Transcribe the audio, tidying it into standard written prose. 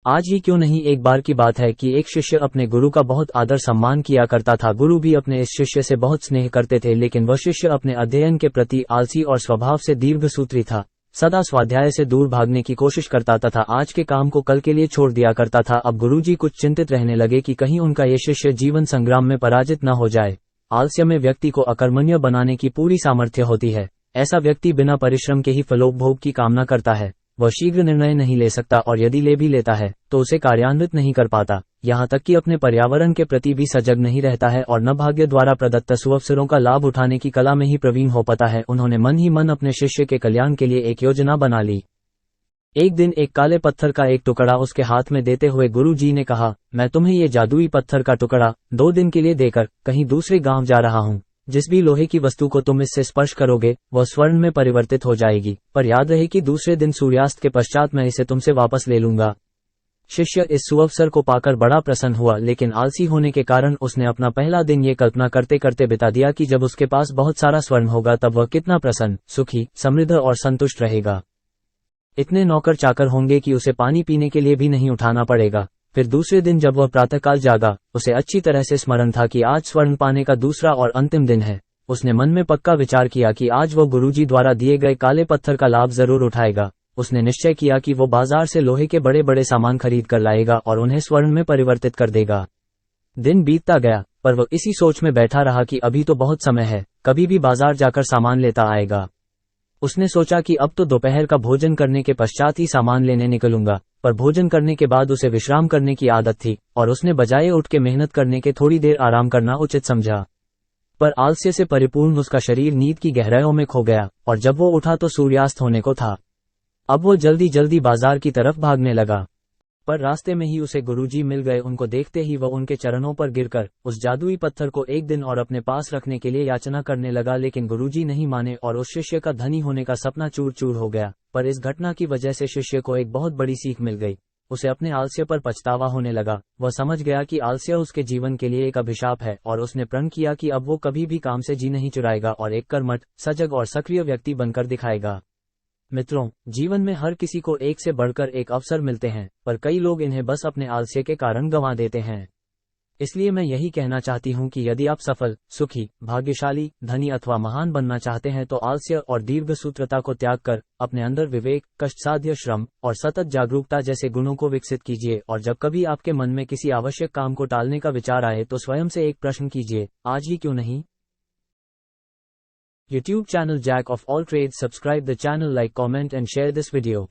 आज ही क्यों नहीं एक बार की बात है कि एक शिष्य अपने गुरु का बहुत आदर सम्मान किया करता था। गुरु भी अपने इस शिष्य से बहुत स्नेह करते थे, लेकिन वह शिष्य अपने अध्ययन के प्रति आलसी और स्वभाव से दीर्घसूत्री था। सदा स्वाध्याय से दूर भागने की कोशिश करता तथा आज के काम को कल के लिए छोड़ दिया करता था। अब गुरुजी कुछ चिंतित रहने लगे कि कहीं उनका ये शिष्य जीवन संग्राम में पराजित न हो जाए। आलस्य में व्यक्ति को अकर्मण्य बनाने की पूरी सामर्थ्य होती है। ऐसा व्यक्ति बिना परिश्रम के ही फलोपभोग की कामना करता है। वह शीघ्र निर्णय नहीं ले सकता और यदि ले भी लेता है तो उसे कार्यान्वित नहीं कर पाता। यहाँ तक कि अपने पर्यावरण के प्रति भी सजग नहीं रहता है और न भाग्य द्वारा प्रदत्त सुअवसरों का लाभ उठाने की कला में ही प्रवीण हो पाता है। उन्होंने मन ही मन अपने शिष्य के कल्याण के लिए एक योजना बना ली। एक दिन एक काले पत्थर का एक टुकड़ा उसके हाथ में देते हुए गुरु जी ने कहा, मैं तुम्हें ये जादुई पत्थर का टुकड़ा 2 दिन के लिए देकर कहीं दूसरे गांव जा रहा हूँ। जिस भी लोहे की वस्तु को तुम इससे स्पर्श करोगे वह स्वर्ण में परिवर्तित हो जाएगी, पर याद रहे कि दूसरे दिन सूर्यास्त के पश्चात मैं इसे तुमसे वापस ले लूंगा। शिष्य इस सुअवसर को पाकर बड़ा प्रसन्न हुआ, लेकिन आलसी होने के कारण उसने अपना पहला दिन ये कल्पना करते करते बिता दिया कि जब उसके पास बहुत सारा स्वर्ण होगा तब वह कितना प्रसन्न, सुखी, समृद्ध और संतुष्ट रहेगा। इतने नौकर चाकर होंगे कि उसे पानी पीने के लिए भी नहीं उठाना पड़ेगा। फिर दूसरे दिन जब वह प्रातःकाल जागा, उसे अच्छी तरह से स्मरण था कि आज स्वर्ण पाने का दूसरा और अंतिम दिन है। उसने मन में पक्का विचार किया कि आज वह गुरुजी द्वारा दिए गए काले पत्थर का लाभ जरूर उठाएगा। उसने निश्चय किया कि वो बाजार से लोहे के बड़े बड़े सामान खरीद कर लाएगा और उन्हें स्वर्ण में परिवर्तित कर देगा। दिन बीतता गया, पर वह इसी सोच में बैठा रहा कि अभी तो बहुत समय है, कभी भी बाजार जाकर सामान लेता आएगा। उसने सोचा कि अब तो दोपहर का भोजन करने के पश्चात ही सामान लेने निकलूंगा, पर भोजन करने के बाद उसे विश्राम करने की आदत थी और उसने बजाय उठ के मेहनत करने के थोड़ी देर आराम करना उचित समझा। पर आलस्य से परिपूर्ण उसका शरीर नींद की गहराइयों में खो गया और जब वो उठा तो सूर्यास्त होने को था। अब वो जल्दी जल्दी बाजार की तरफ भागने लगा, पर रास्ते में ही उसे गुरुजी मिल गए। उनको देखते ही वह उनके चरणों पर गिरकर उस जादुई पत्थर को एक दिन और अपने पास रखने के लिए याचना करने लगा, लेकिन गुरुजी नहीं माने और उस शिष्य का धनी होने का सपना चूर चूर हो गया। पर इस घटना की वजह से शिष्य को एक बहुत बड़ी सीख मिल गई। उसे अपने आलस्य पर पछतावा होने लगा। वह समझ गया कि आलस्य उसके जीवन के लिए एक अभिशाप है और उसने प्रण किया कि अब वो कभी भी काम से जी नहीं चुराएगा और एक कर्मठ, सजग और सक्रिय व्यक्ति बनकर दिखाएगा। मित्रों, जीवन में हर किसी को एक से बढ़कर एक अवसर मिलते हैं, पर कई लोग इन्हें बस अपने आलस्य के कारण गंवा देते हैं। इसलिए मैं यही कहना चाहती हूँ कि यदि आप सफल, सुखी, भाग्यशाली, धनी अथवा महान बनना चाहते हैं तो आलस्य और दीर्घसूत्रता को त्याग कर अपने अंदर विवेक, कष्टसाध्य श्रम और सतत जागरूकता जैसे गुणों को विकसित कीजिए। और जब कभी आपके मन में किसी आवश्यक काम को टालने का विचार आए तो स्वयं से एक प्रश्न कीजिए, आज ही क्यों नहीं? YouTube channel Jack of all trades. Subscribe the channel, like, comment and share this video.